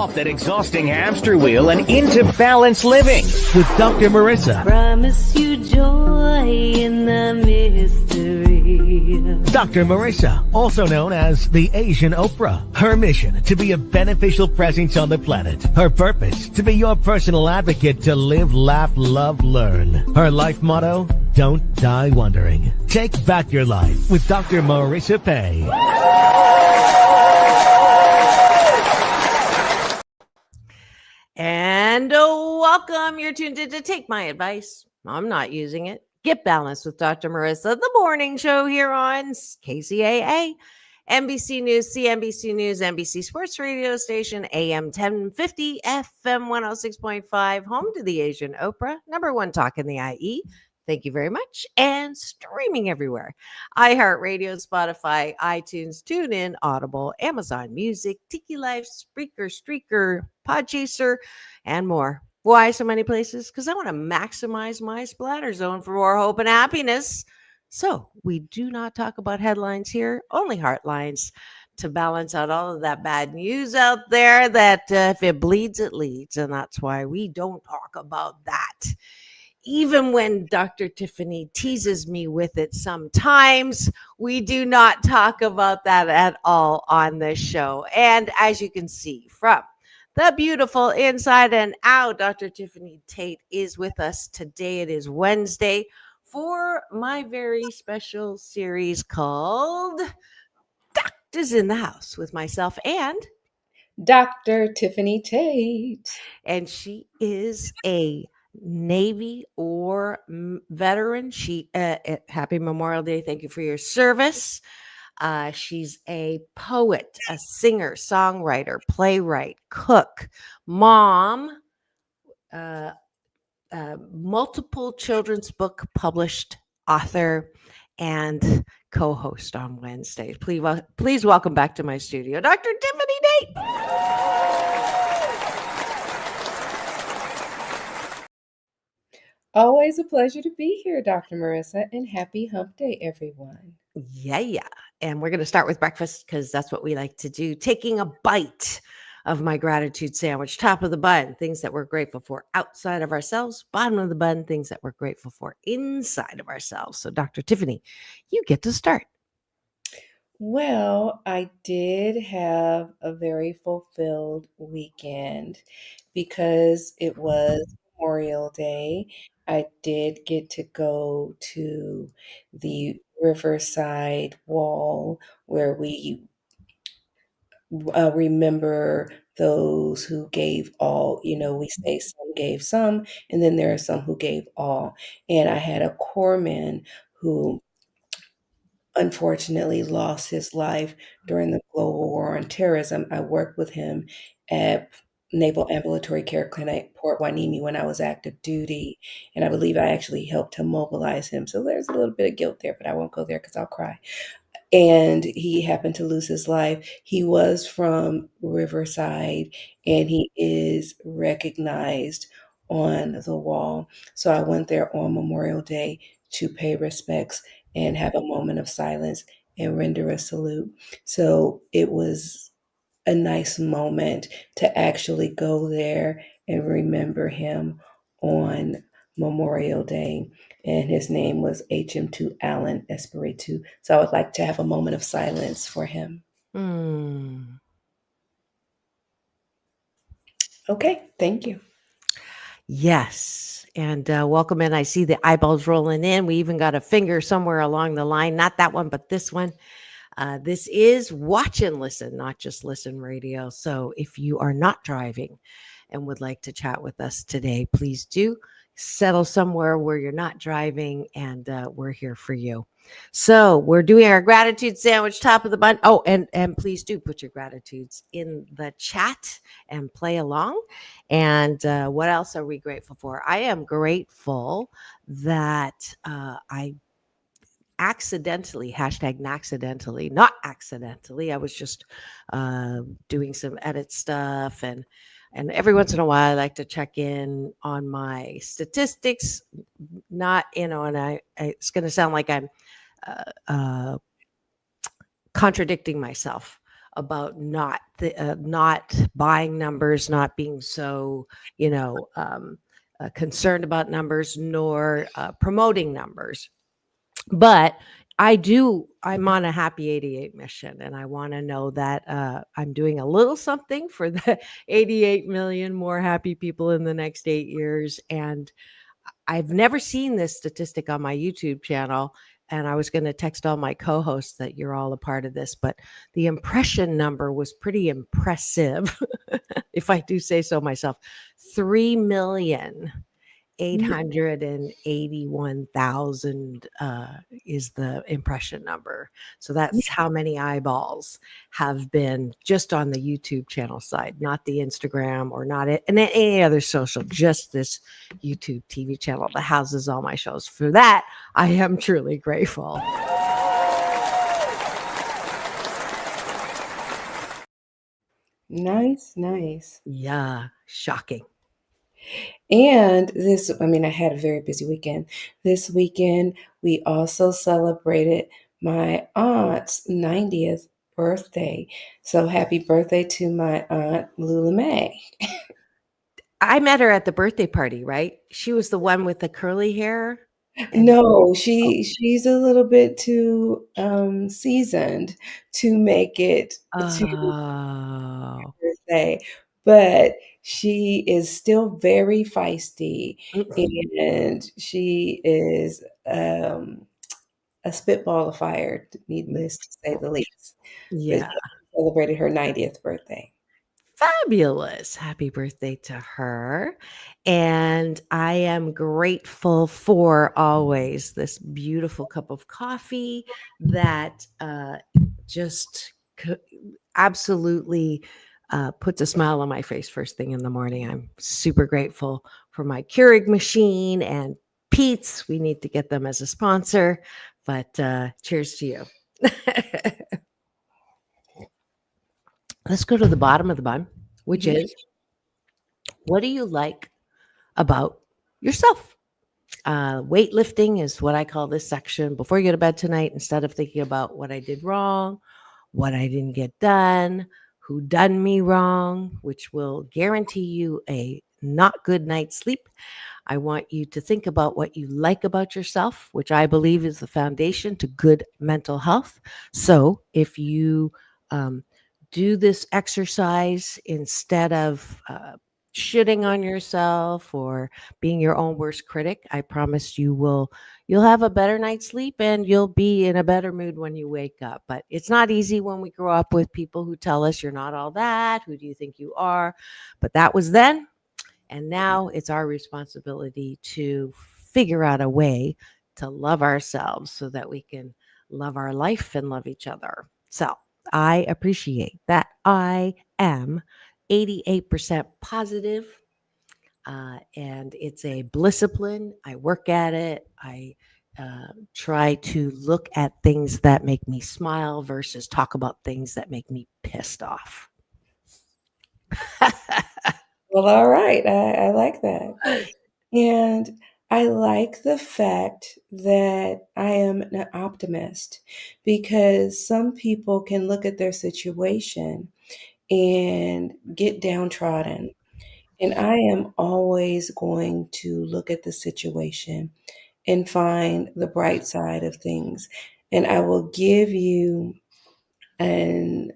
off that exhausting hamster wheel and into balanced living with Dr. Marissa. Promise you joy in the mystery. Dr. Marissa, also known as the Asian Oprah. Her mission, to be a beneficial presence on the planet. Her purpose, to be your personal advocate to live, laugh, love, learn. Her life motto, don't die wondering. Take back your life with Dr. Marissa Pay. And welcome. You're tuned in to Take My Advice. I'm not using it. Get Balanced with Dr. Marissa, the morning show here on KCAA, NBC News, CNBC News, NBC Sports Radio Station, AM 1050, FM 106.5, home to the Asian Oprah, #1 talk in the IE. Thank you very much. And streaming everywhere. iHeartRadio, Spotify, iTunes, TuneIn, Audible, Amazon Music, Tiki Life, Spreaker, Streaker, Podchaser, and more. Why so many places? Because I want to maximize my splatter zone for more hope and happiness. So we do not talk about headlines here, only heartlines to balance out all of that bad news out there that if it bleeds, it leads. And that's why we don't talk about that. Even when Dr. Tiffanie teases me with it sometimes, we do not talk about that at all on this show. And as you can see from the beautiful inside and out, Dr. Tiffanie Tate is with us today. It is Wednesday for my very special series called Doctors in the House with myself and Dr. Tiffanie Tate. And she is a Navy or veteran. She happy Memorial Day. Thank you for your service. She's a poet, a singer, songwriter, playwright, cook, mom, multiple children's book published author, and co-host on Wednesdays. Please welcome back to my studio, Dr. Tiffanie Tate. Always a pleasure to be here, Dr. Marissa, and happy hump day, everyone. Yeah. And we're going to start with breakfast because that's what we like to do. Taking a bite of my gratitude sandwich, top of the bun, things that we're grateful for outside of ourselves, bottom of the bun, things that we're grateful for inside of ourselves. So Dr. Tiffanie, you get to start. Well, I did have a very fulfilled weekend because it was Memorial Day. I did get to go to the Riverside Wall where we remember those who gave all. We say some gave some, and then there are some who gave all. And I had a corpsman who unfortunately lost his life during the global war on terrorism. I worked with him at Naval Ambulatory Care Clinic, Port Hueneme, when I was active duty, and I believe I actually helped to mobilize him. So there's a little bit of guilt there, but I won't go there because I'll cry. And he happened to lose his life. He was from Riverside, and he is recognized on the wall. So I went there on Memorial Day to pay respects and have a moment of silence and render a salute. So it was a nice moment to actually go there and remember him on Memorial Day. And his name was HM2 Allen Espiritu. So I would like to have a moment of silence for him. Okay, thank you. Yes. And welcome in. I see the eyeballs rolling in. We even got a finger somewhere along the line. Not that one, but this one. This is Watch and Listen, not just Listen Radio. So if you are not driving and would like to chat with us today, please do settle somewhere where you're not driving, and we're here for you. So we're doing our gratitude sandwich, top of the bun. Oh, and please do put your gratitudes in the chat and play along. And what else are we grateful for? I am grateful that I accidentally, #accidentally, not accidentally. I was just doing some edit stuff, and every once in a while, I like to check in on my statistics. Not, and it's going to sound like I'm contradicting myself about not buying numbers, not being so, concerned about numbers, nor promoting numbers. But I'm on a happy 88 mission, and I want to know that I'm doing a little something for the 88 million more happy people in the next 8 years. And I've never seen this statistic on my YouTube channel. And I was going to text all my co-hosts that you're all a part of this, but the impression number was pretty impressive, if I do say so myself. 3,881,000 is the impression number. So that's how many eyeballs have been just on the YouTube channel side, not the Instagram or not it, and any other social, just this YouTube TV channel that houses all my shows. For that, I am truly grateful. Nice. Yeah, shocking. And I had a very busy weekend. This weekend, we also celebrated my aunt's 90th birthday. So happy birthday to my aunt Lula May. I met her at the birthday party, right? She was the one with the curly hair. No, she's a little bit too seasoned to make it to Oh. birthday, but she is still very feisty, and she is a spitball of fire, needless to say the least. But Yeah. yeah, she celebrated her 90th birthday. Fabulous. Happy birthday to her. And I am grateful for always this beautiful cup of coffee that just absolutely puts a smile on my face first thing in the morning. I'm super grateful for my Keurig machine and Pete's. We need to get them as a sponsor, but cheers to you. Let's go to the bottom of the bun, which is, what do you like about yourself? Weightlifting is what I call this section. Before you go to bed tonight, instead of thinking about what I did wrong, what I didn't get done, who done me wrong, which will guarantee you a not good night's sleep, I want you to think about what you like about yourself, which I believe is the foundation to good mental health. So if you do this exercise instead of shitting on yourself or being your own worst critic, I promise you'll have a better night's sleep and you'll be in a better mood when you wake up. But it's not easy when we grow up with people who tell us you're not all that. Who do you think you are? But that was then. And now it's our responsibility to figure out a way to love ourselves so that we can love our life and love each other. So I appreciate that I am 88% positive, and it's a discipline. I work at it. I try to look at things that make me smile versus talk about things that make me pissed off. Well, all right. I like that. And I like the fact that I am an optimist because some people can look at their situation and get downtrodden. And I am always going to look at the situation and find the bright side of things. And I will give you an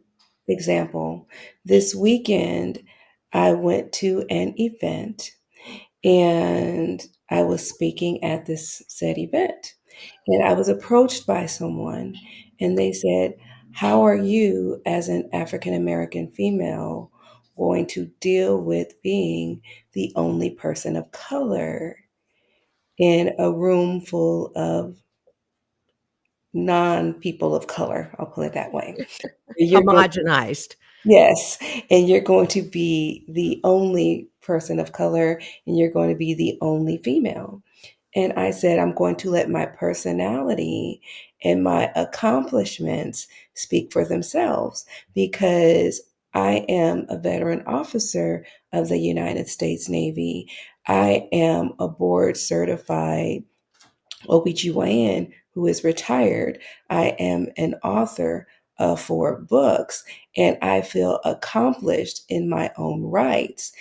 example. This weekend, I went to an event and I was speaking at this said event. And I was approached by someone and they said, how are you as an African American female going to deal with being the only person of color in a room full of non-people of color? I'll put it that way. You're going Homogenized. Yes, and you're going to be the only person of color and you're going to be the only female. And I said, I'm going to let my personality and my accomplishments speak for themselves because I am a veteran officer of the United States Navy. I am a board certified OBGYN who is retired. I am an author for books, and I feel accomplished in my own rights.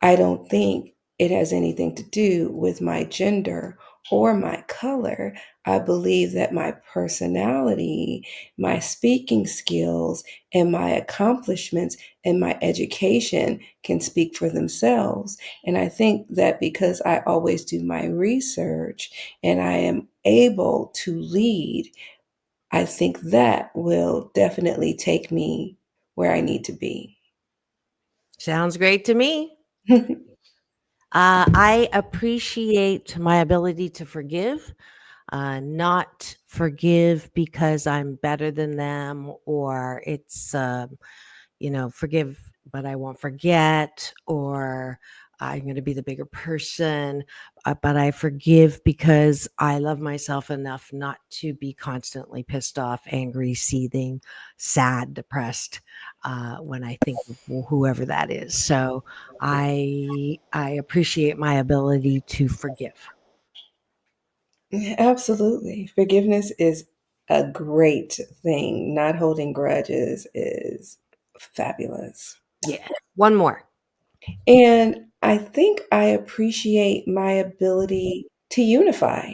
I don't think it has anything to do with my gender or my color. I believe that my personality, my speaking skills, and my accomplishments and my education can speak for themselves. And I think that because I always do my research and I am able to lead, I think that will definitely take me where I need to be. Sounds great to me. I appreciate my ability to forgive, not forgive because I'm better than them, or it's forgive, but I won't forget, or I'm going to be the bigger person. But I forgive because I love myself enough not to be constantly pissed off, angry, seething, sad, depressed when I think of whoever that is. So I appreciate my ability to forgive. Absolutely. Forgiveness is a great thing. Not holding grudges is fabulous. Yeah. One more. And I think I appreciate my ability to unify.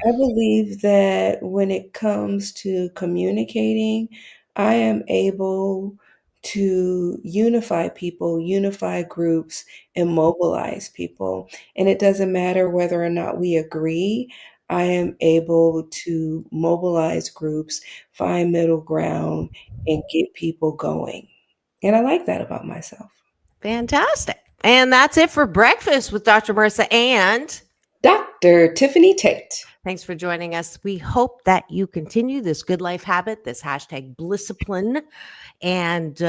I believe that when it comes to communicating, I am able to unify people, unify groups, and mobilize people. And it doesn't matter whether or not we agree, I am able to mobilize groups, find middle ground, and get people going. And I like that about myself. Fantastic. And that's it for breakfast with Dr. Marissa and Dr. Tiffanie Tate. thanks for joining us. We hope that you continue this good life habit, this hashtag Blisscipline. And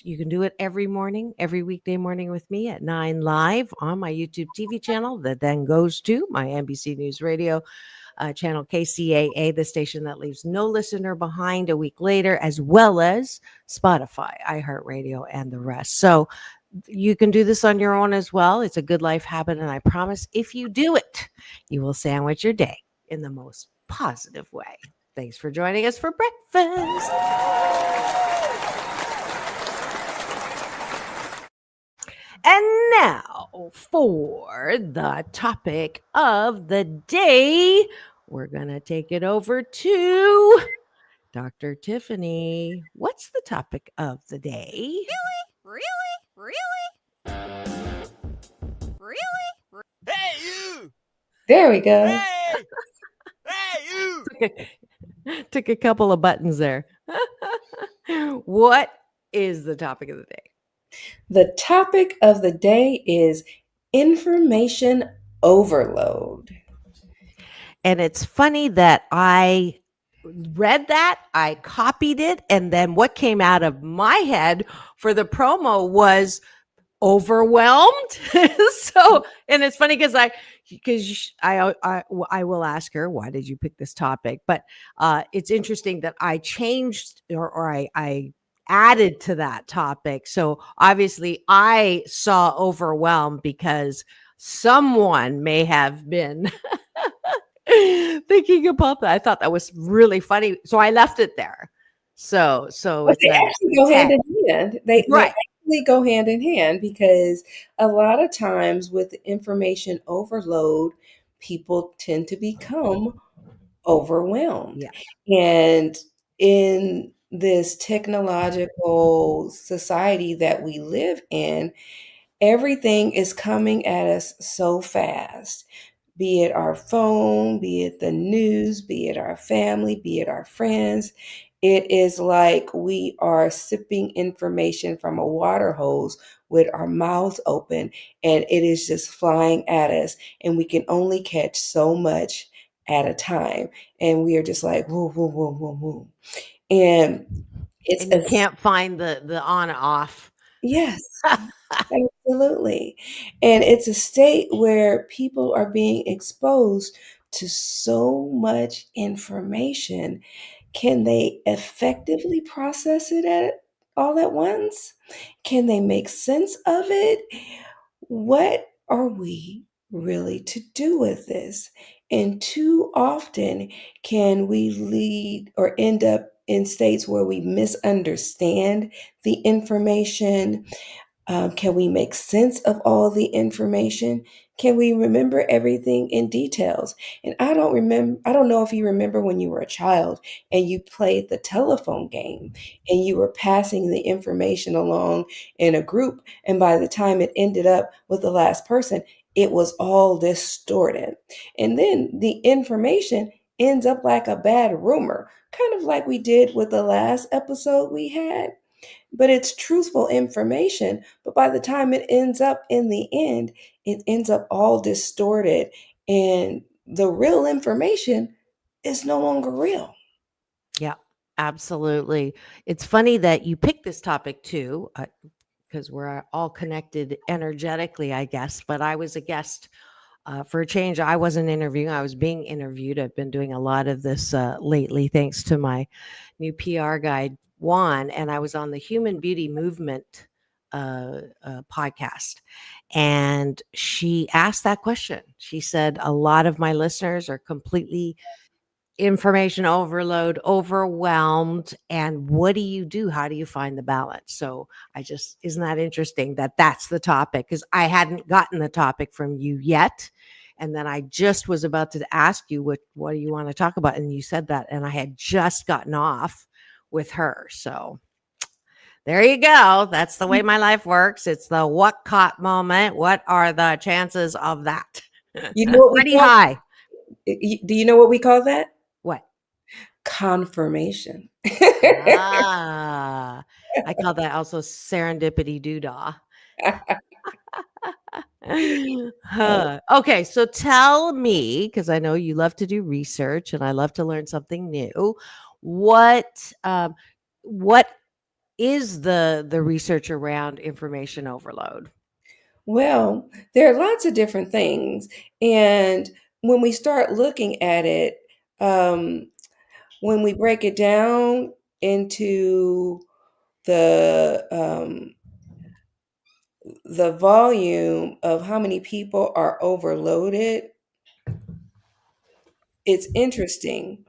you can do it every morning, every weekday morning with me at 9 live on my YouTube TV channel that then goes to my NBC News Radio channel KCAA, the station that leaves no listener behind a week later, as well as Spotify, iHeartRadio, and the rest. So you can do this on your own as well. It's a good life habit. And I promise if you do it, you will sandwich your day in the most positive way. Thanks for joining us for breakfast. And now for the topic of the day, we're going to take it over to Dr. Tiffanie. What's the topic of the day? Really? Hey, you! There we go. Hey! Hey, you! Took a couple of buttons there. What is the topic of the day? The topic of the day is information overload. And it's funny that I read that, I copied it, and then what came out of my head for the promo was overwhelmed. So, and it's funny because I will ask her, why did you pick this topic? But it's interesting that I changed or I added to that topic. So obviously I saw overwhelmed because someone may have been thinking about that. I thought that was really funny. So I left it there. So But it's they actually go hand in hand. They right. actually go hand in hand because a lot of times with information overload, people tend to become overwhelmed. Yeah. And in this technological society that we live in, everything is coming at us so fast, be it our phone, be it the news, be it our family, be it our friends. It is like we are sipping information from a water hose with our mouths open, and it is just flying at us, and we can only catch so much at a time. And we are just like, whoa, whoa, whoa, whoa, whoa. And it's And you can't find the on off. yes. Absolutely. And it's a state where people are being exposed to so much information. Can they effectively process it all at once? Can they make sense of it? What are we really to do with this? And too often can we lead or end up in states where we misunderstand the information? Can we make sense of all the information? Can we remember everything in details? And I don't know if you remember when you were a child and you played the telephone game and you were passing the information along in a group. And by the time it ended up with the last person, it was all distorted. And then the information ends up like a bad rumor, kind of like we did with the last episode we had, but it's truthful information. But by the time it ends up in the end, it ends up all distorted, and the real information is no longer real. Yeah, absolutely. It's funny that you picked this topic too, because we're all connected energetically, I guess. But I was a guest for a change. I wasn't interviewing, I was being interviewed. I've been doing a lot of this lately, thanks to my new PR guide, Juan, and I was on the Human Beauty Movement podcast. And she asked that question. She said, a lot of my listeners are completely information overload, overwhelmed. And what do you do? How do you find the balance? So isn't that interesting that that's the topic? Because I hadn't gotten the topic from you yet. And then I just was about to ask you, what do you want to talk about? And you said that, and I had just gotten off with her. So there you go. That's the way my life works. It's the what caught moment. What are the chances of that? You know what we Pretty call high. Do you know what we call that? What? Confirmation. I call that also serendipity doodah. Okay, so tell me, because I know you love to do research and I love to learn something new. What is the research around information overload? Well, there are lots of different things. And when we start looking at it, when we break it down into the the volume of how many people are overloaded, it's interesting,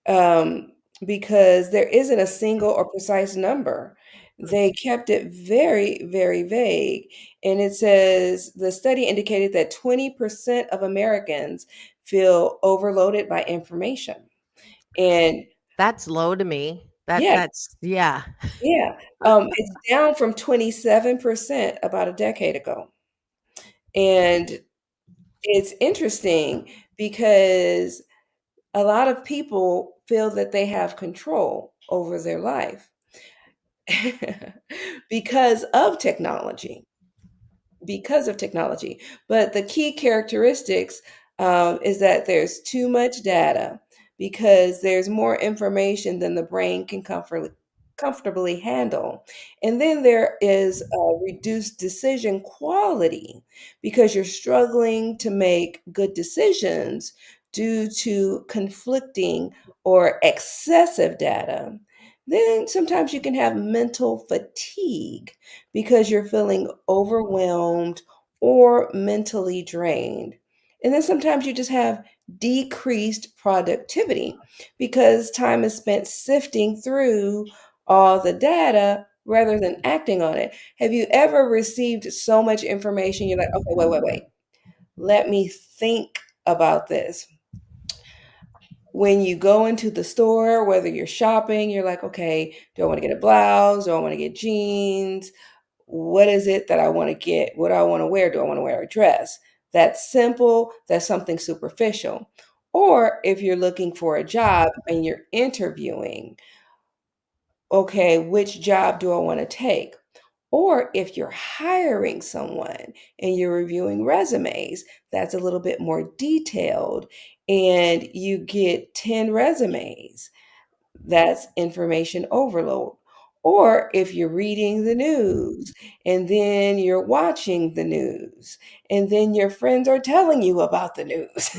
because there isn't a single or precise number. They kept it very, very vague. And it says the study indicated that 20% of Americans feel overloaded by information. And That's low to me. yeah, Yeah. yeah, it's down from 27% about a decade ago. And it's interesting because a lot of people feel that they have control over their life because of technology. Because of technology. But the key characteristics is that there's too much data because there's more information than the brain can comfortably handle. And then there is a reduced decision quality because you're struggling to make good decisions due to conflicting or excessive data. Then sometimes you can have mental fatigue because you're feeling overwhelmed or mentally drained. And then sometimes you just have decreased productivity because time is spent sifting through all the data rather than acting on it. Have you ever received so much information? You're like, okay, wait. Let me think about this. When you go into the store, whether you're shopping, you're like, okay, do I want to get a blouse? Do I want to get jeans? What is it that I want to get? What do I want to wear? Do I want to wear a dress? That's simple. That's something superficial. Or if you're looking for a job and you're interviewing, okay, which job do I want to take? Or if you're hiring someone and you're reviewing resumes, that's a little bit more detailed, and you get 10 resumes. That's information overload. Or if you're reading the news and then you're watching the news and then your friends are telling you about the news.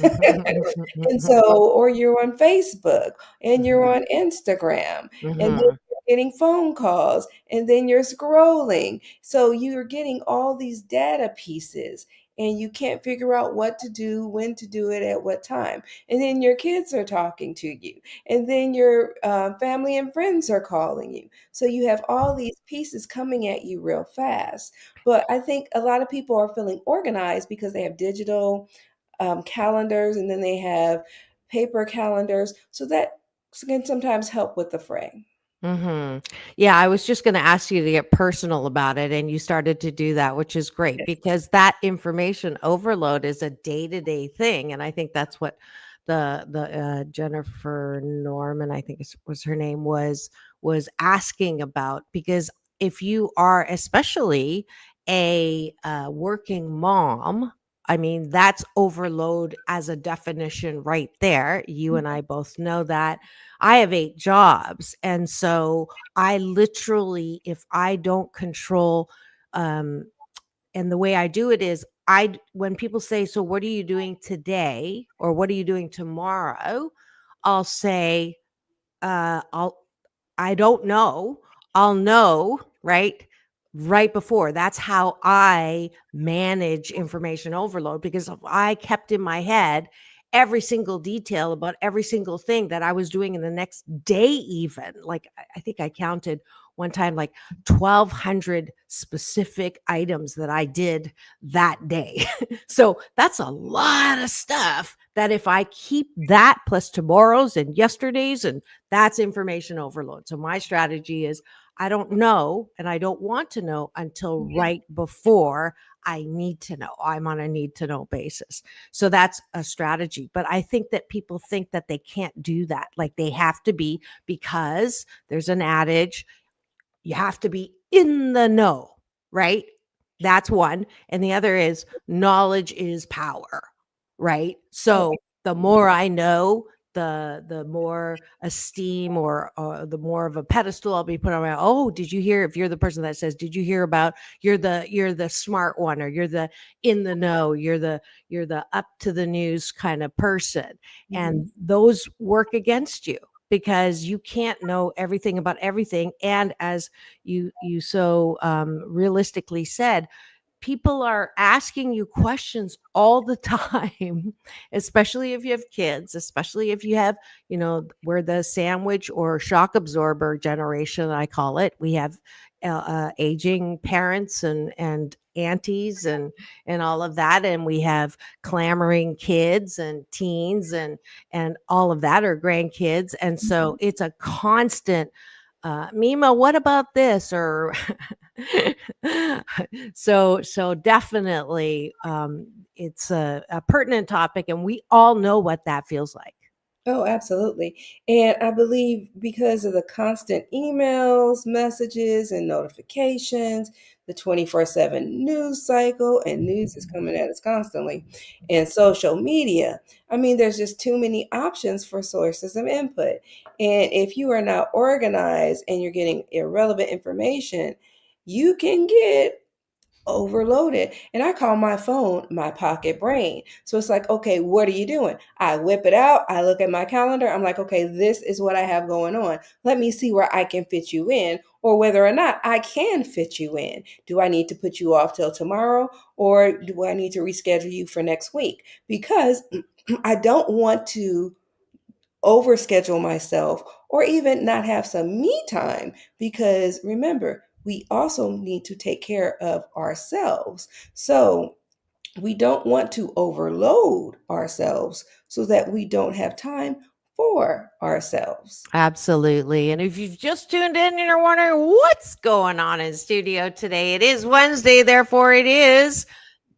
And so, or you're on Facebook and you're on Instagram and then Mhm. you're getting phone calls, and then you're scrolling. So you're getting all these data pieces, and you can't figure out what to do, when to do it, at what time. And then your kids are talking to you, and then your family and friends are calling you. So you have all these pieces coming at you real fast. But I think a lot of people are feeling organized because they have digital calendars, and then they have paper calendars. So that can sometimes help with the fray. Yeah, I was just going to ask you to get personal about it, and you started to do that, which is great Yes. because that information overload is a day-to-day thing, and I think that's what the Jennifer Norman, I think was her name, was asking about. Because if you are especially a working mom, I mean, that's overload as a definition right there. You and I both know that. I have 8 jobs, and so I literally, if I don't control, um, and the way I do it is when people say, "So what are you doing today?" or "What are you doing tomorrow?" I'll say, I'll I don't know. I'll know, right? Right before. That's how I manage information overload, because if I kept in my head every single detail about every single thing that I was doing in the next day, even like I think I counted one time like 1,200 specific items that I did that day. So that's a lot of stuff that if I keep that plus tomorrow's and yesterday's, and that's information overload. So my strategy is I don't know and I don't want to know until right before I need to know. I'm on a need to know basis. So that's a strategy. But I think that people think that they can't do that. Like they have to be, because there's an adage, you have to be in the know, right? That's one. And the other is knowledge is power, right? Oh, So the more I know, the more esteem, or the more of a pedestal I'll be put on. Oh, did you hear? If you're the person that says, "Did you hear about?" You're the smart one, or you're the in the know. You're the up to the news kind of person, mhm. and those work against you because you can't know everything about everything. And as you so realistically said, people are asking you questions all the time, especially if you have kids, especially if you have, we're the sandwich or shock absorber generation, I call it. We have aging parents and aunties and all of that, and we have clamoring kids and teens and all of that, or grandkids, and so it's a constant Mima, what about this? Or so definitely it's a pertinent topic, and we all know what that feels like. Oh, absolutely. And I believe because of the constant emails, messages, and notifications, the 24/7 news cycle, and news is coming at us constantly, and social media. I mean, there's just too many options for sources of input. And if you are not organized and you're getting irrelevant information, you can get overloaded. And I call my phone my pocket brain. So it's like, okay, what are you doing? I whip it out. I look at my calendar. I'm like, okay, this is what I have going on. Let me see where I can fit you in, or whether or not I can fit you in. Do I need to put you off till tomorrow, or do I need to reschedule you for next week? Because I don't want to overschedule myself or even not have some me time, because remember, we also need to take care of ourselves. So we don't want to overload ourselves so that we don't have time for ourselves. Absolutely. And if you've just tuned in and you're wondering what's going on in studio today, it is Wednesday, therefore it is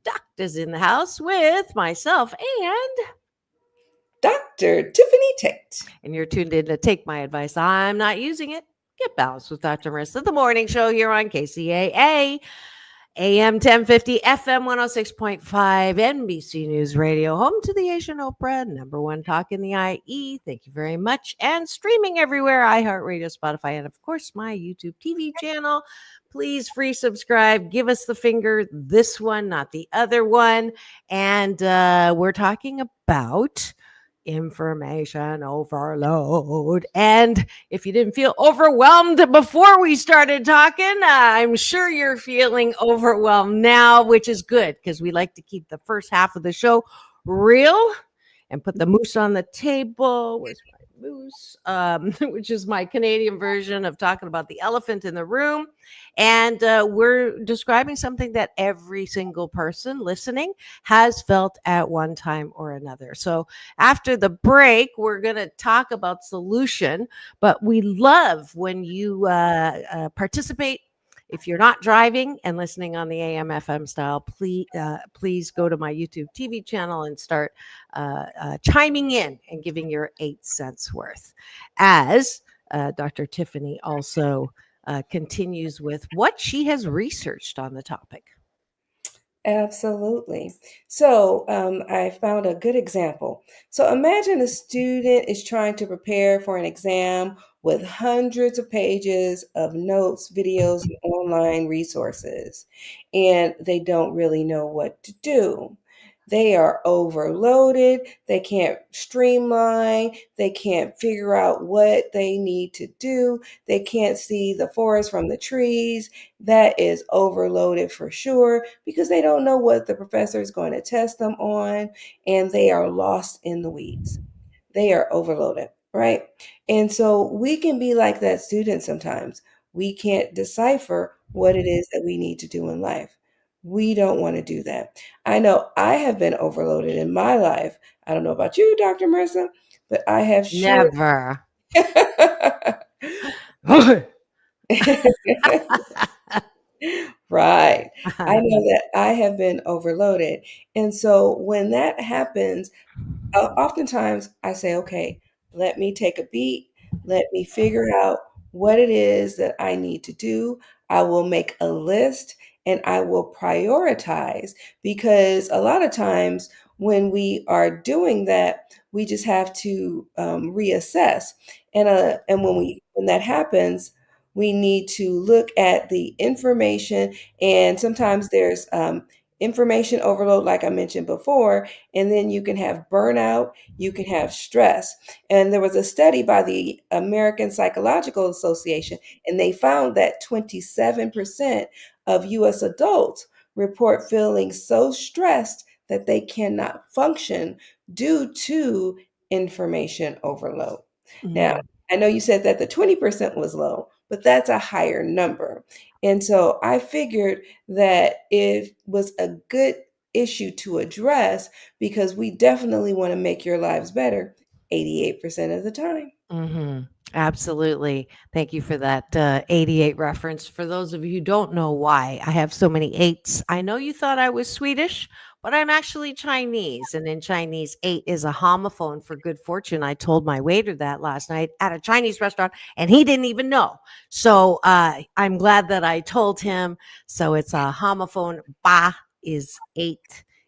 Doctors in the House with myself Dr. Tiffanie Tate. and you're tuned in to Take My Advice. I'm not using it. Get balanced with Dr. Marissa, the morning show here on KCAA. AM 1050, FM 106.5, NBC News Radio, home to the Asian Oprah, number one talk in the IE. Thank you very much. And streaming everywhere, iHeartRadio, Spotify, and of course, my YouTube TV channel. Please free subscribe. Give us the finger, this one, not the other one. And we're talking about information overload. And if you didn't feel overwhelmed before we started talking, I'm sure you're feeling overwhelmed now, which is good because we like to keep the first half of the show real and put the moose on the table. Where's my moose? Which is my Canadian version of talking about the elephant in the room. And we're describing something that every single person listening has felt at one time or another. So after the break, we're going to talk about solution, but we love when you participate. If you're not driving and listening on the AM FM style, please go to my YouTube TV channel and start chiming in and giving your 8 cents worth. As Dr. Tiffanie also continues with what she has researched on the topic. Absolutely. So I found a good example. So imagine a student is trying to prepare for an exam with hundreds of pages of notes, videos, and online resources, and they don't really know what to do. They are overloaded. They can't streamline. They can't figure out what they need to do. They can't see the forest from the trees. That is overloaded for sure because they don't know what the professor is going to test them on, and they are lost in the weeds. They are overloaded, right? And so we can be like that student sometimes. We can't decipher what it is that we need to do in life. We don't want to do that. I know I have been overloaded in my life. I don't know about you, Dr. Marissa, but I have sure. Never. Right. I know that I have been overloaded. And so when that happens, oftentimes I say, okay, let me take a beat. Let me figure out what it is that I need to do. I will make a list and I will prioritize because a lot of times when we are doing that, we just have to reassess. And when that happens, we need to look at the information. And sometimes there's information overload, like I mentioned before, and then you can have burnout, you can have stress. And there was a study by the American Psychological Association, and they found that 27% of US adults report feeling so stressed that they cannot function due to information overload. Now, I know you said that the 20% was low, but that's a higher number. And so I figured that it was a good issue to address because we definitely want to make your lives better 88% of the time. Absolutely. Thank you for that 88 reference. For those of you who don't know why I have so many eights, I know you thought I was Swedish, but I'm actually Chinese. And in Chinese, 8 is a homophone for good fortune. I told my waiter that last night at a Chinese restaurant, and he didn't even know. So I'm glad that I told him. So it's a homophone. Ba is 8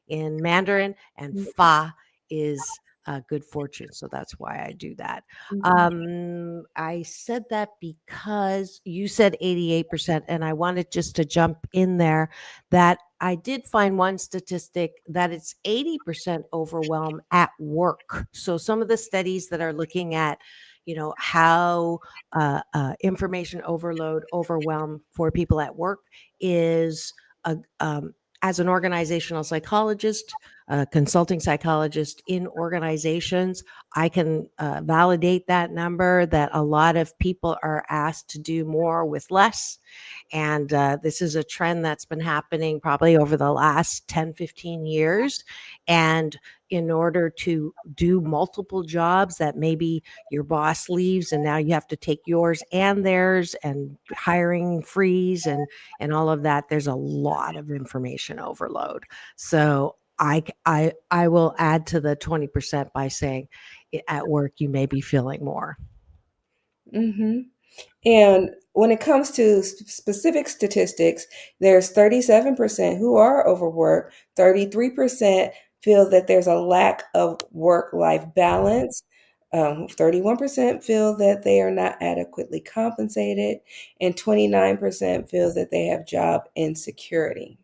in Mandarin, and fa is good fortune. So that's why I do that. I said that because you said 88%, and I wanted just to jump in there that I did find one statistic that it's 80% overwhelm at work. So some of the studies that are looking at, how information overwhelm for people at work is as an organizational psychologist, a consulting psychologist in organizations, I can validate that number that a lot of people are asked to do more with less. And this is a trend that's been happening probably over the last 10, 15 years. And in order to do multiple jobs that maybe your boss leaves and now you have to take yours and theirs and hiring freeze and all of that, there's a lot of information overload. So I will add to the 20% by saying at work you may be feeling more. Mm-hmm. And when it comes to specific statistics, there's 37% who are overworked, 33% feel that there's a lack of work-life balance, 31% feel that they are not adequately compensated, and 29% feel that they have job insecurity.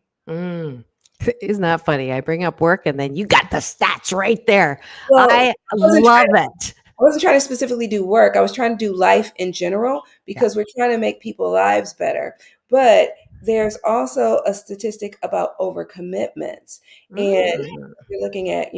Isn't that funny? I bring up work and then you got the stats right there. Well, I love it. I wasn't trying to specifically do work. I was trying to do life in general because we're trying to make people's lives better. But there's also a statistic about overcommitments. And you're looking at,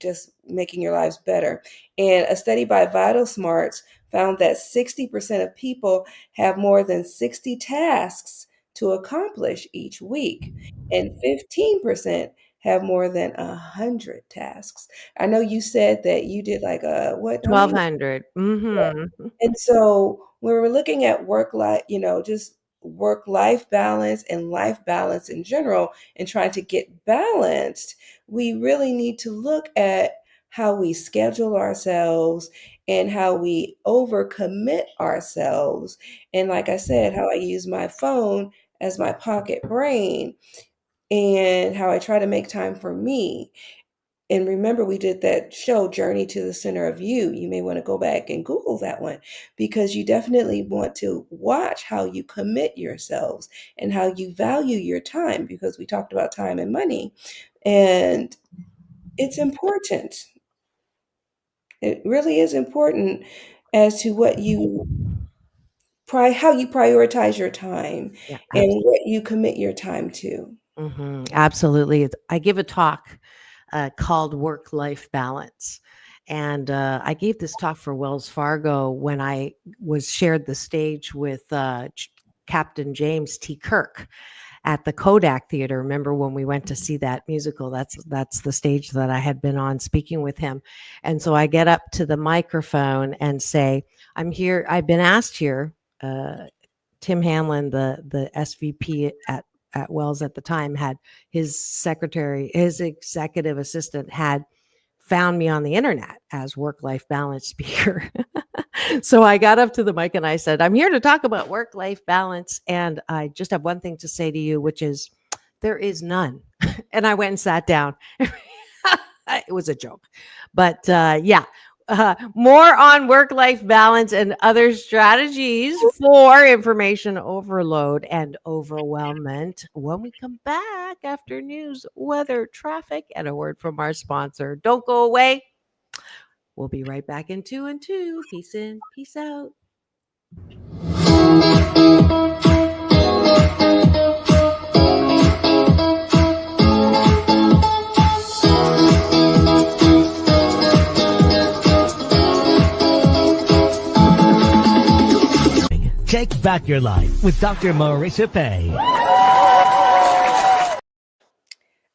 just making your lives better. And a study by Vital Smarts found that 60% of people have more than 60 tasks to accomplish each week, and 15% have more than 100 tasks. I know you said that you did like what? How many? 1,200. Yeah. And so when we're looking at work life, just work life balance and life balance in general and trying to get balanced, we really need to look at how we schedule ourselves and how we overcommit ourselves. And like I said, how I use my phone as my pocket brain and how I try to make time for me. And remember, we did that show, Journey to the Center of You. You may want to go back and Google that one because you definitely want to watch how you commit yourselves and how you value your time, because we talked about time and money. And it's important. It really is important as to how you prioritize your time and what you commit your time to. Absolutely. I give a talk called Work-Life Balance. And I gave this talk for Wells Fargo when I was shared the stage with Captain James T. Kirk at the Kodak Theater. Remember when we went to see that musical? That's the stage that I had been on speaking with him. And so I get up to the microphone and say, I'm here. I've been asked here. Tim Hanlon, the SVP at Wells at the time, had his executive assistant had found me on the internet as work-life balance speaker. So I got up to the mic and I said, I'm here to talk about work-life balance. And I just have one thing to say to you, which is there is none. And I went and sat down. It was a joke. But more on work-life balance and other strategies for information overload and overwhelmment when we come back after news, weather, traffic, and a word from our sponsor. Don't go away. We'll be right back in 2 and 2. Peace in, peace out. Take back your life with Dr. Marissa Pay.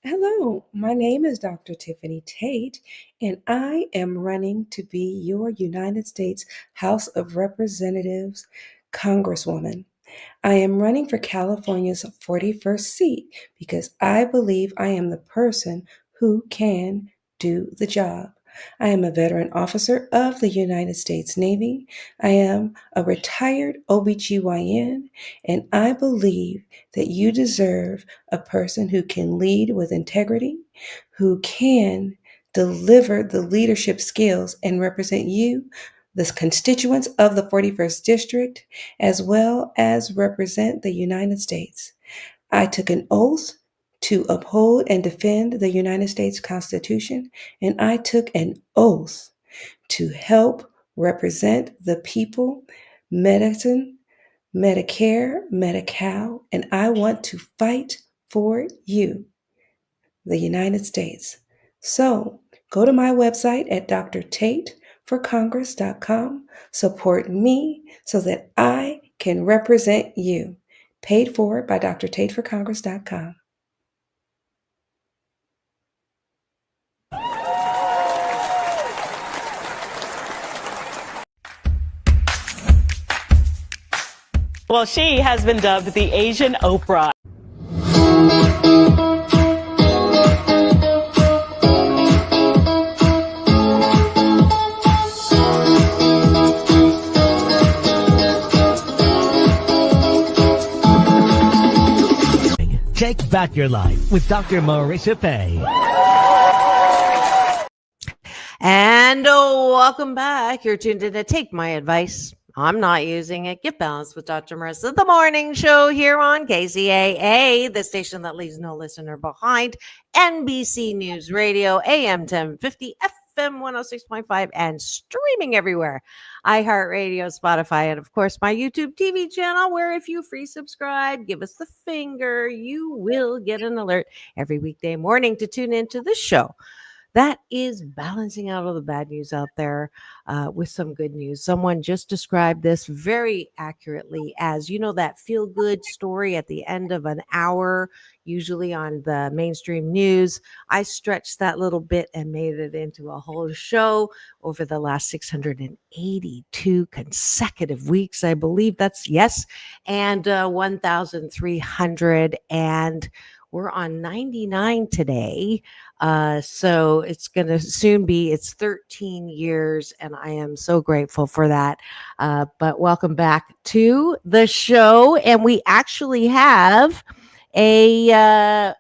Hello, my name is Dr. Tiffanie Tate, and I am running to be your United States House of Representatives Congresswoman. I am running for California's 41st seat because I believe I am the person who can do the job. I am a veteran officer of the United States Navy. I am a retired OBGYN, and I believe that you deserve a person who can lead with integrity, who can deliver the leadership skills and represent you, the constituents of the 41st District, as well as represent the United States. I took an oath to uphold and defend the United States Constitution, and I took an oath to help represent the people, medicine, Medicare, Medi-Cal, and I want to fight for you, the United States. So go to my website at drtateforcongress.com. Support me so that I can represent you. Paid for by drtateforcongress.com. Well, she has been dubbed the Asian Oprah. Take back your life with Dr. Marissa Pay. And welcome back. You're tuned in to Take My Advice. I'm not using it. Get balanced with Dr. Marissa, the morning show here on KCAA, the station that leaves no listener behind. NBC News Radio, AM 1050, FM 106.5, and streaming everywhere. iHeartRadio, Spotify, and of course, my YouTube TV channel, where if you free subscribe, give us the finger, you will get an alert every weekday morning to tune into the show that is balancing out all the bad news out there with some good news. Someone just described this very accurately as, that feel good story at the end of an hour, usually on the mainstream news. I stretched that little bit and made it into a whole show over the last 682 consecutive weeks. I believe that's yes. And 1,300. And we're on 99 today. So it's going to soon be, it's 13 years, and I am so grateful for that. But welcome back to the show. And we actually have a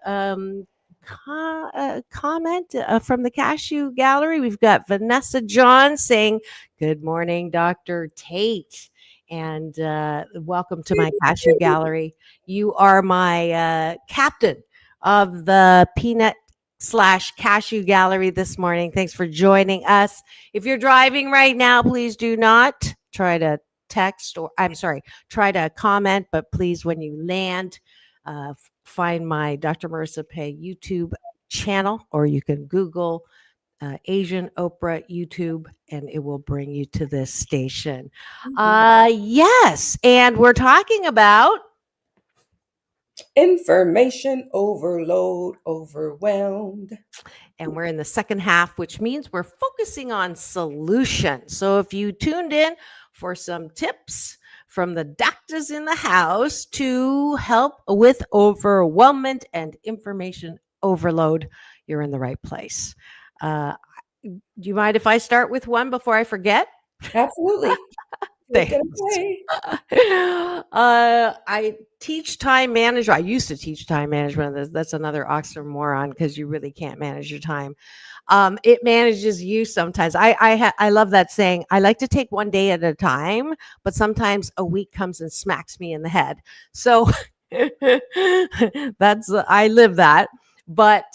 comment from the Cashew Gallery. We've got Vanessa John saying, "Good morning, Dr. Tate." And welcome to my Cashew Gallery. You are my captain of the Peanut/Cashew Gallery this morning. Thanks for joining us. If you're driving right now, please do not try to try to comment, but please, when you land, find my Dr. Marissa Pay YouTube channel, or you can Google Asian Oprah YouTube, and it will bring you to this station. Yes, and we're talking about information overload, overwhelmed. And we're in the second half, which means we're focusing on solutions. So if you tuned in for some tips from the doctors in the house to help with overwhelmment and information overload, you're in the right place. Do you mind if I start with one before I forget? Absolutely. I teach time management. I used to teach time management. That's another oxymoron because you really can't manage your time. It manages you sometimes. I love that saying. I like to take one day at a time, but sometimes a week comes and smacks me in the head. So I live that. But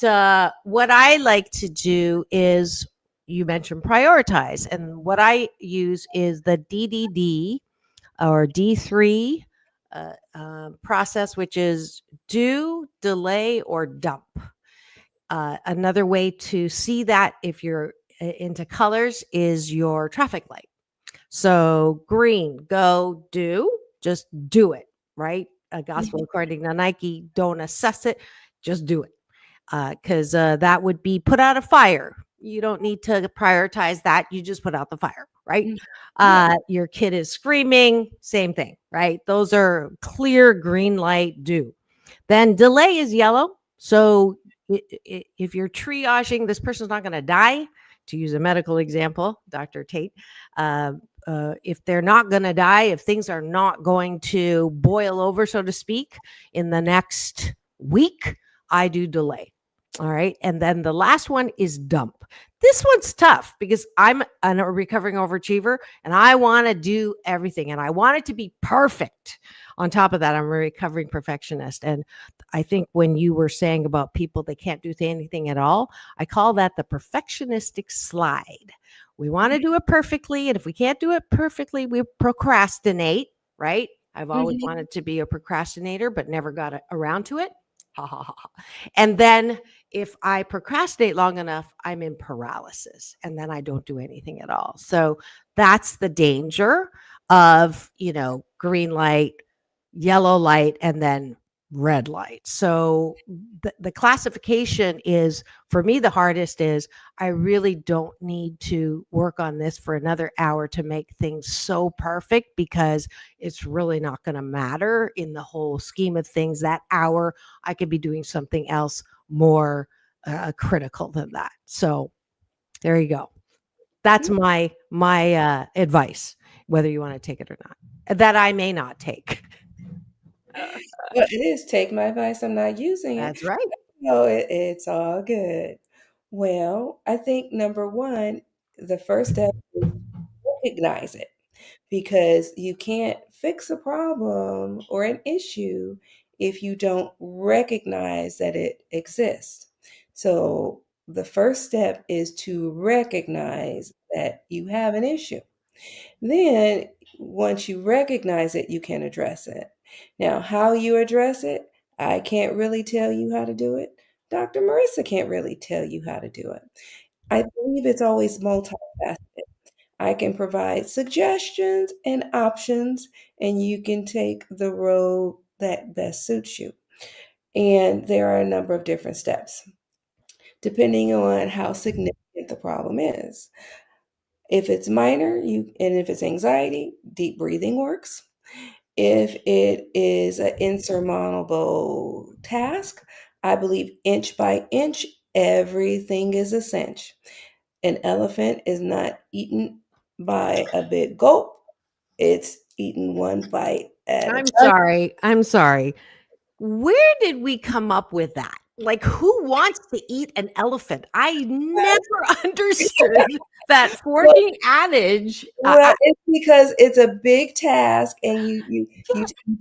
what I like to do is, you mentioned prioritize, and what I use is the DDD or D3 process, which is do, delay, or dump. Another way to see that, if you're into colors, is your traffic light. So green, go, do, just do it, right? A gospel according to Nike, don't assess it, just do it. Because that would be put out a fire. You don't need to prioritize that. You just put out the fire, right? Your kid is screaming, same thing, right? Those are clear green light, do. Then delay is yellow. So if you're triaging, this person's not going to die, to use a medical example, Dr. Tate, if they're not going to die, if things are not going to boil over, so to speak, in the next week, I do delay. All right. And then the last one is dump. This one's tough because I'm a recovering overachiever and I want to do everything and I want it to be perfect. On top of that, I'm a recovering perfectionist. And I think when you were saying about people that can't do anything at all, I call that the perfectionistic slide. We want to do it perfectly. And if we can't do it perfectly, we procrastinate, right? I've always wanted to be a procrastinator, but never got around to it. And then if I procrastinate long enough, I'm in paralysis and then I don't do anything at all. So that's the danger of, green light, yellow light, and then red light. So the classification is, for me, the hardest is I really don't need to work on this for another hour to make things so perfect, because it's really not going to matter in the whole scheme of things. That hour, I could be doing something else more critical than that. So there you go. That's my advice, whether you want to take it or not, that I may not take. Well, it is take my advice. I'm not using it. That's right. No, it's all good. Well, I think number one, the first step is recognize it. because you can't fix a problem or an issue if you don't recognize that it exists. So the first step is to recognize that you have an issue. Then, once you recognize it, you can address it. Now, how you address it, I can't really tell you how to do it. Dr. Marissa can't really tell you how to do it. I believe it's always multifaceted. I can provide suggestions and options, and you can take the road that best suits you. And there are a number of different steps, depending on how significant the problem is. If it's minor, and if it's anxiety, deep breathing works. If it is an insurmountable task, I believe inch by inch, everything is a cinch. An elephant is not eaten by a big gulp. It's eaten one bite at a time. I'm sorry. Where did we come up with that? Like, who wants to eat an elephant? I never understood that forking adage. Well, it's because it's a big task, and you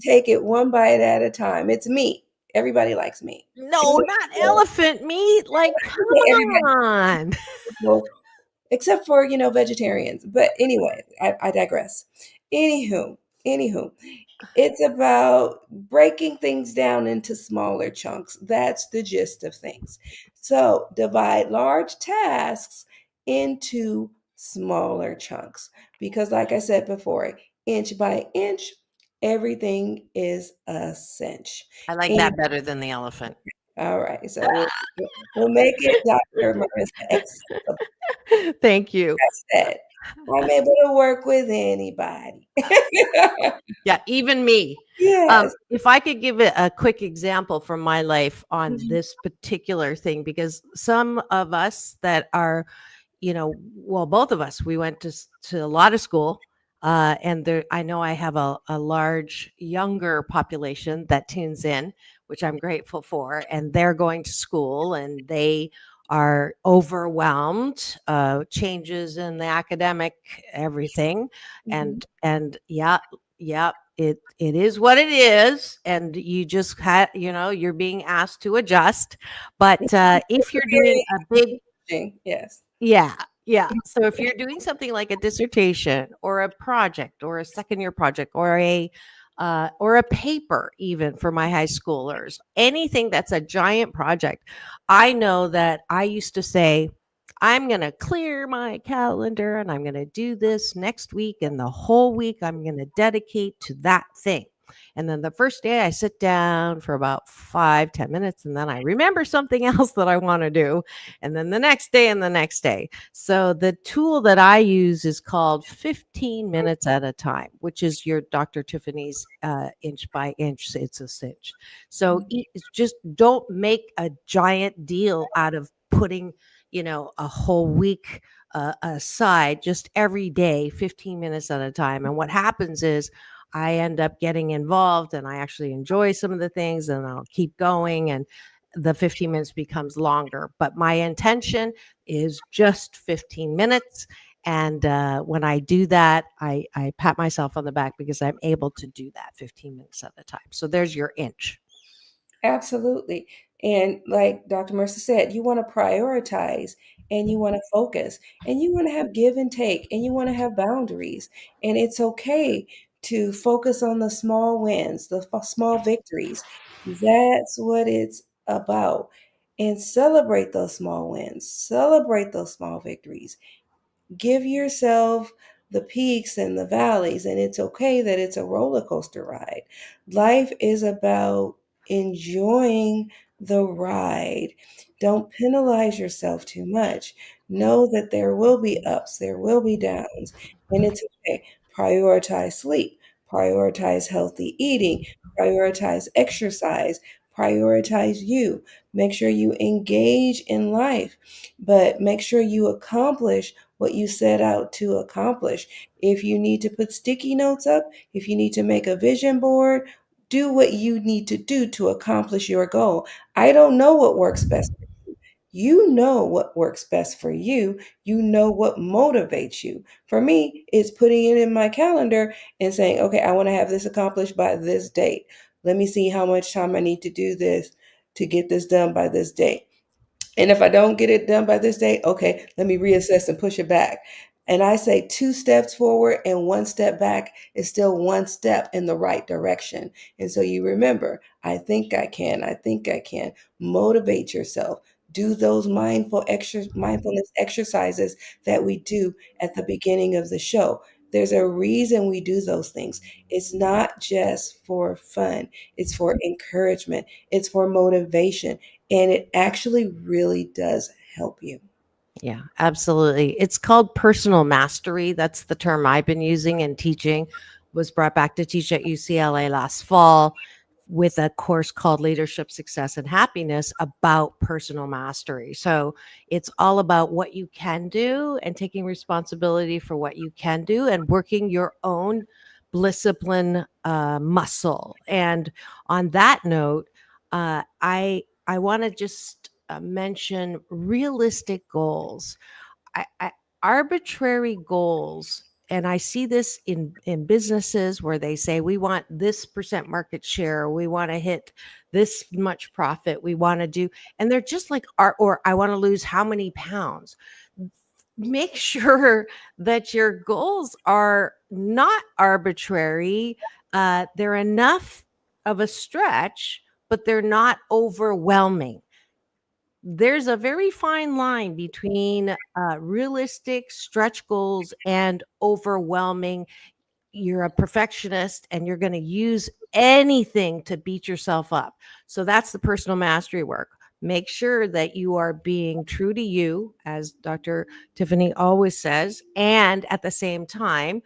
take it one bite at a time. It's meat. Everybody likes meat. No, not elephant meat. Like, come Everybody, on. well, except for vegetarians. But anyway, I digress. Anywho, it's about breaking things down into smaller chunks. That's the gist of things. So divide large tasks into smaller chunks, because like I said before, inch by inch, everything is a cinch. I like And, that better than the elephant. all right, so we'll make it Dr. Marissa accessible. Thank you. I said, I'm able to work with anybody. Yeah, even me. Yes. If I could give it a quick example from my life on this particular thing, because some of us that are, both of us, we went to a lot of school, and there, I know I have a large younger population that tunes in, which I'm grateful for, and they're going to school and they are overwhelmed, changes in the academic everything, and yeah, it is what it is, and you just you're being asked to adjust. But if you're doing a big Yes. yeah. So if you're doing something like a dissertation or a project or a second year project or a paper, even for my high schoolers, anything that's a giant project, I know that I used to say, I'm going to clear my calendar and I'm going to do this next week. And the whole week I'm going to dedicate to that thing. And then the first day I sit down for about 5-10 minutes, and then I remember something else that I want to do. And then the next day and the next day. So the tool that I use is called 15 minutes at a time, which is your Dr. Tiffany's inch by inch. It's a cinch. So just don't make a giant deal out of putting, a whole week aside, just every day, 15 minutes at a time. And what happens is I end up getting involved and I actually enjoy some of the things and I'll keep going, and the 15 minutes becomes longer. But my intention is just 15 minutes. And when I do that, I pat myself on the back because I'm able to do that 15 minutes at a time. So there's your inch. Absolutely. And like Dr. Mercer said, you want to prioritize and you want to focus and you want to have give and take and you want to have boundaries. And it's okay to focus on the small wins, the small victories. That's what it's about. And celebrate those small wins, celebrate those small victories. Give yourself the peaks and the valleys, and it's okay that it's a roller coaster ride. Life is about enjoying the ride. Don't penalize yourself too much. Know that there will be ups, there will be downs, and it's okay. Prioritize sleep, prioritize healthy eating, prioritize exercise, prioritize you. Make sure you engage in life, but make sure you accomplish what you set out to accomplish. If you need to put sticky notes up, if you need to make a vision board, do what you need to do to accomplish your goal. I don't know what works best for you. You know what works best for you. You know what motivates you. For me, it's putting it in my calendar and saying, okay, I want to have this accomplished by this date. Let me see how much time I need to do this to get this done by this date. And if I don't get it done by this date, okay, let me reassess and push it back. And I say 2 steps forward and 1 step back is still 1 step in the right direction. And so you remember, I think I can, I think I can. Motivate yourself. Do those mindfulness exercises that we do at the beginning of the show. There's a reason we do those things. It's not just for fun. It's for encouragement. It's for motivation. And it actually really does help you. Yeah, absolutely. It's called personal mastery. That's the term I've been using and teaching. Was brought back to teach at UCLA last fall with a course called Leadership, Success, and Happiness about personal mastery. So it's all about what you can do and taking responsibility for what you can do and working your own discipline muscle. And on that note, I want to just mention realistic goals. I arbitrary goals, and I see this in businesses where they say we want this percent market share, we want to hit this much profit, we want to do, and they're just like or I want to lose how many pounds. Make sure that your goals are not arbitrary. They're enough of a stretch, but they're not overwhelming. There's a very fine line between realistic stretch goals and overwhelming. You're a perfectionist and you're going to use anything to beat yourself up. So that's the personal mastery work. Make sure that you are being true to you, as Dr. Tiffanie always says, and at the same time,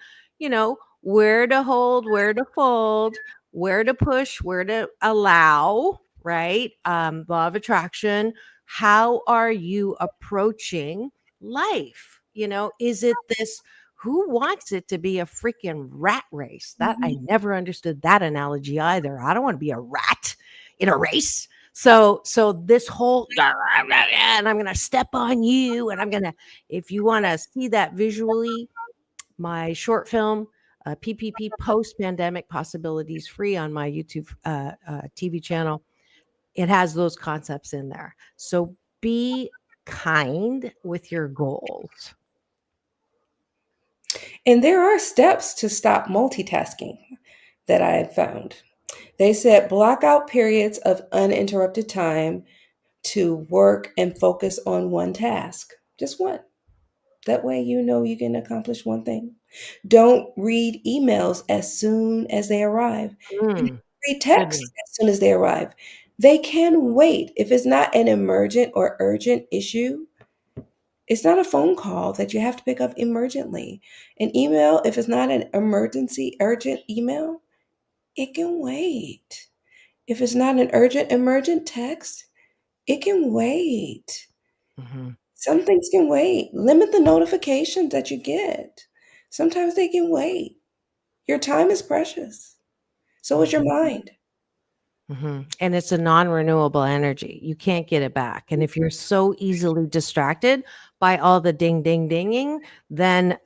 where to hold, where to fold, where to push, where to allow, right? Law of attraction. How are you approaching life? Is it this? Who wants it to be a freaking rat race? That I never understood that analogy either. I don't want to be a rat in a race. So this whole and I'm gonna step on you, and I'm gonna. If you want to see that visually, my short film, PPP Post Pandemic Possibilities, free on my YouTube TV channel. It has those concepts in there. So be kind with your goals. And there are steps to stop multitasking that I have found. They said block out periods of uninterrupted time to work and focus on one task, just one. That way, you can accomplish one thing. Don't read emails as soon as they arrive. And read texts as soon as they arrive. They can wait. If it's not an emergent or urgent issue, it's not a phone call that you have to pick up emergently. An email, if it's not an emergency, urgent email, it can wait. If it's not an urgent, emergent text, it can wait. Some things can wait. Limit the notifications that you get. Sometimes they can wait. Your time is precious. So is your mind. And it's a non-renewable energy. You can't get it back. And if you're so easily distracted by all the ding, ding, dinging, then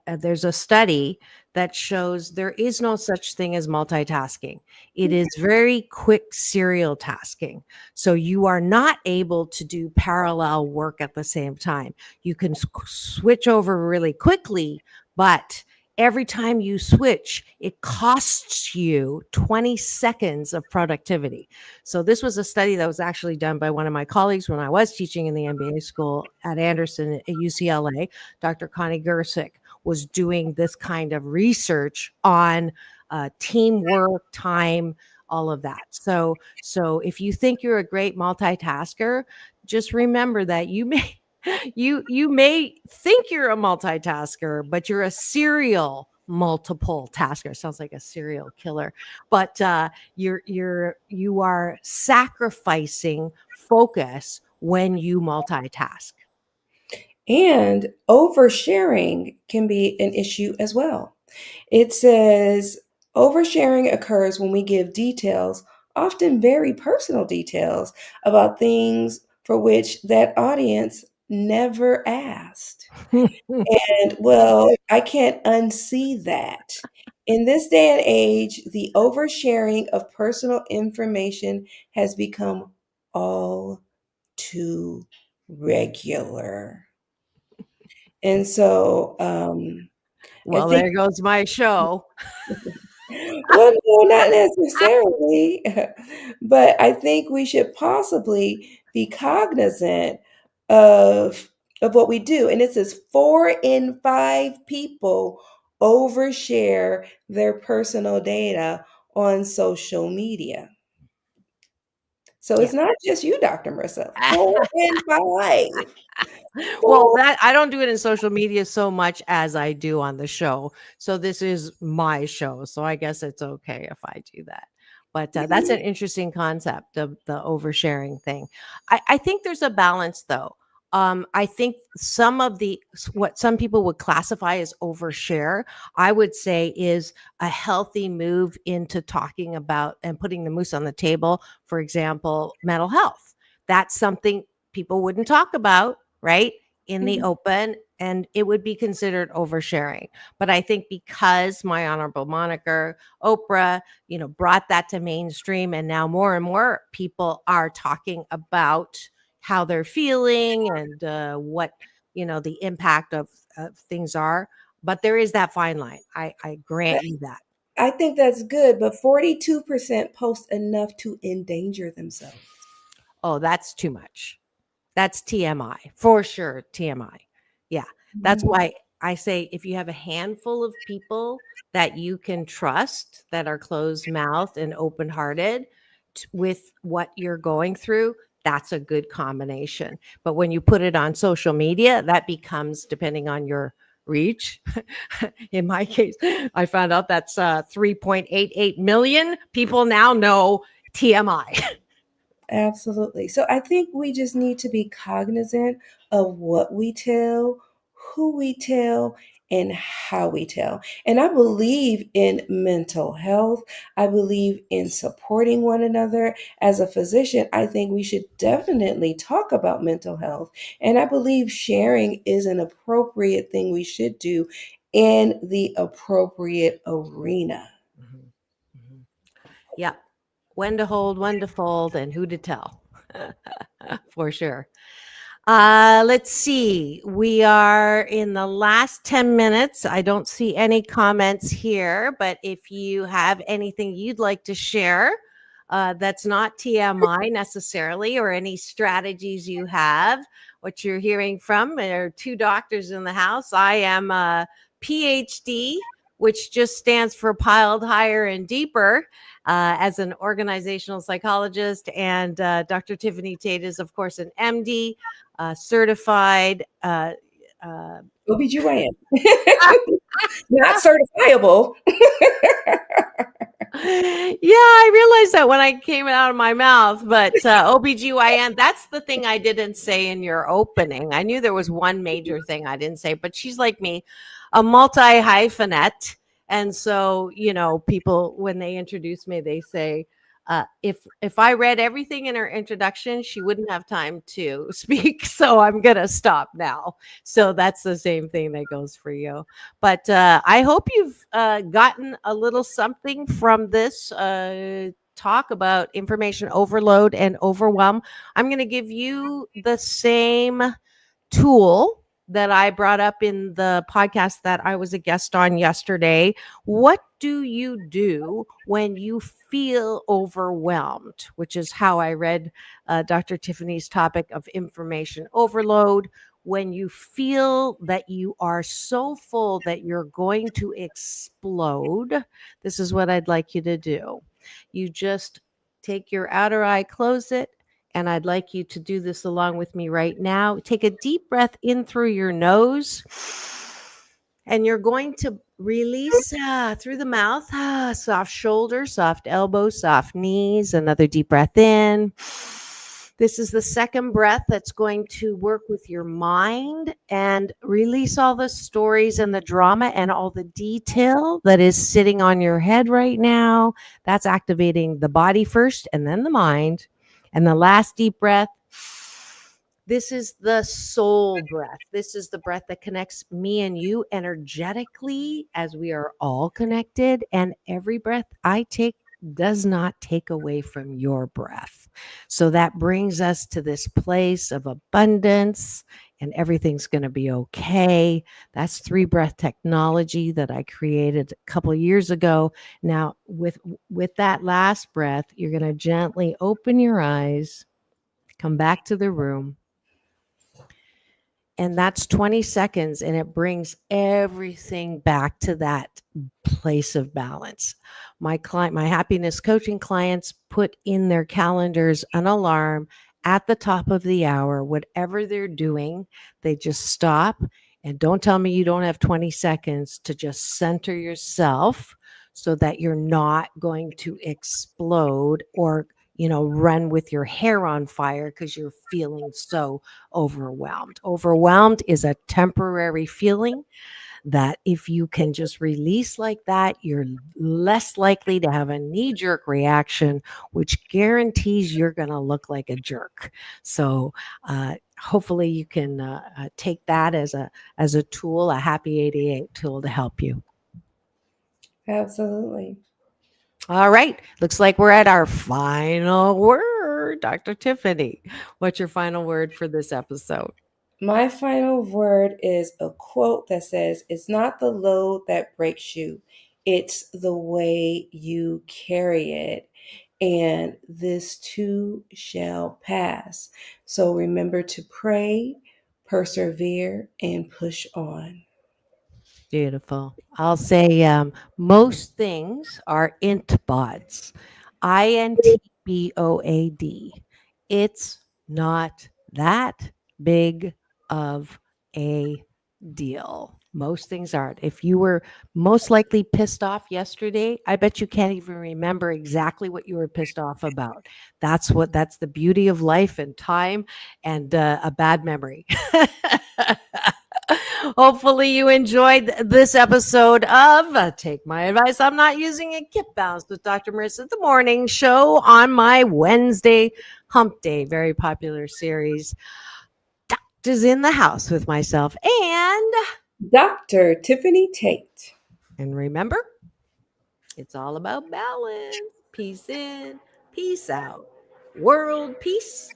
there's a study that shows there is no such thing as multitasking. It is very quick serial tasking. So you are not able to do parallel work at the same time. You can switch over really quickly, but every time you switch, it costs you 20 seconds of productivity. So this was a study that was actually done by one of my colleagues when I was teaching in the MBA school at Anderson at UCLA. Dr. Connie Gersick was doing this kind of research on teamwork, time, all of that. So if you think you're a great multitasker, just remember that you may think you're a multitasker, but you're a serial multiple tasker. Sounds like a serial killer, but you are sacrificing focus when you multitask. And oversharing can be an issue as well. It says oversharing occurs when we give details, often very personal details, about things for which that audience never asked. And well, I can't unsee that. In this day and age, the oversharing of personal information has become all too regular. And so I Well, think, there goes my show. well, no, not necessarily, but I think we should possibly be cognizant of what we do. And it says 4 in 5 people overshare their personal data on social media. So Yeah. it's not just you, Dr. Marissa. 4 in 5. Well, Four. that I don't do it in social media so much as I do on the show. So this is my show. So I guess it's okay if I do that. But that's an interesting concept of the oversharing thing. I think there's a balance though. I think some of what some people would classify as overshare, I would say is a healthy move into talking about and putting the moose on the table. For example, mental health. That's something people wouldn't talk about, right? In the Mhm. open, and it would be considered oversharing. But I think because my honorable moniker, Oprah, brought that to mainstream, and now more and more people are talking about how they're feeling and what the impact of things are. But there is that fine line. I grant you that. I think that's good, but 42% post enough to endanger themselves. Oh, that's too much. That's TMI for sure. TMI. Yeah. That's Mhm. why I say if you have a handful of people that you can trust that are closed mouthed and open hearted with what you're going through, that's a good combination. But when you put it on social media, that becomes, depending on your reach. In my case, I found out that's 3.88 million people now know TMI. Absolutely. So I think we just need to be cognizant of what we tell, who we tell, and how we tell. And I believe in mental health. I believe in supporting one another. As a physician, I think we should definitely talk about mental health. And I believe sharing is an appropriate thing we should do in the appropriate arena. Mhm. Mhm. Yeah. When to hold, when to fold, and who to tell. For sure. Let's see. We are in the last 10 minutes. I don't see any comments here, but if you have anything you'd like to share, that's not TMI necessarily, or any strategies you have, what you're hearing from, there are 2 doctors in the house. I am a PhD, which just stands for piled higher and deeper, as an organizational psychologist. And Dr. Tiffanie Tate is, of course, an MD, certified. OBGYN. Not certifiable. Yeah, I realized that when I came out of my mouth, but OBGYN, that's the thing I didn't say in your opening. I knew there was one major thing I didn't say, but she's like me, a multi-hyphenate. And so, people, when they introduce me, they say, if I read everything in her introduction, she wouldn't have time to speak. So I'm going to stop now. So that's the same thing that goes for you. But I hope you've gotten a little something from this talk about information overload and overwhelm. I'm going to give you the same tool that I brought up in the podcast that I was a guest on yesterday. What do you do when you feel overwhelmed? Which is how I read Dr. Tiffany's topic of information overload. When you feel that you are so full that you're going to explode, this is what I'd like you to do. You just take your outer eye, close it, and I'd like you to do this along with me right now. Take a deep breath in through your nose. And you're going to release through the mouth, soft shoulders, soft elbows, soft knees. Another deep breath in. This is the second breath that's going to work with your mind and release all the stories and the drama and all the detail that is sitting on your head right now. That's activating the body first and then the mind. And the last deep breath, This is the soul breath. This is the breath that connects me and you energetically as we are all connected. And every breath I take does not take away from your breath. So that brings us to this place of abundance and everything's going to be okay. That's 3 breath technology that I created a couple of years ago. Now, with that last breath, you're going to gently open your eyes, come back to the room. And that's 20 seconds, and it brings everything back to that place of balance. My happiness coaching clients put in their calendars an alarm at the top of the hour. Whatever they're doing, they just stop. And don't tell me you don't have 20 seconds to just center yourself so that you're not going to explode or run with your hair on fire because you're feeling so overwhelmed. Overwhelmed is a temporary feeling that if you can just release like that, you're less likely to have a knee-jerk reaction, which guarantees you're going to look like a jerk. So hopefully you can take that as a tool, a Happy 88 tool to help you. Absolutely. All right. Looks like we're at our final word. Dr. Tiffanie, what's your final word for this episode? My final word is a quote that says, "It's not the load that breaks you, it's the way you carry it. And this too shall pass." So remember to pray, persevere, and push on. Beautiful. I'll say most things are intbods. INTBOAD. It's not that big of a deal. Most things aren't. If you were most likely pissed off yesterday, I bet you can't even remember exactly what you were pissed off about. That's the beauty of life and time and a bad memory. Hopefully you enjoyed this episode of Take My Advice, I'm Not Using It. Get Balanced with Dr. Marissa, the morning show on my Wednesday hump day. Very popular series. Doctor's in the house with myself and Dr. Tiffanie Tate. And remember, it's all about balance. Peace in, peace out. World peace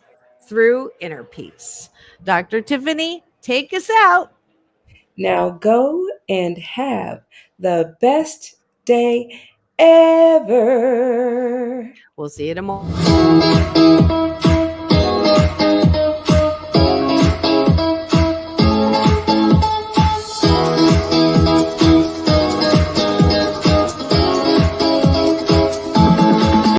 through inner peace. Dr. Tiffanie, take us out. Now go and have the best day ever. We'll see you tomorrow.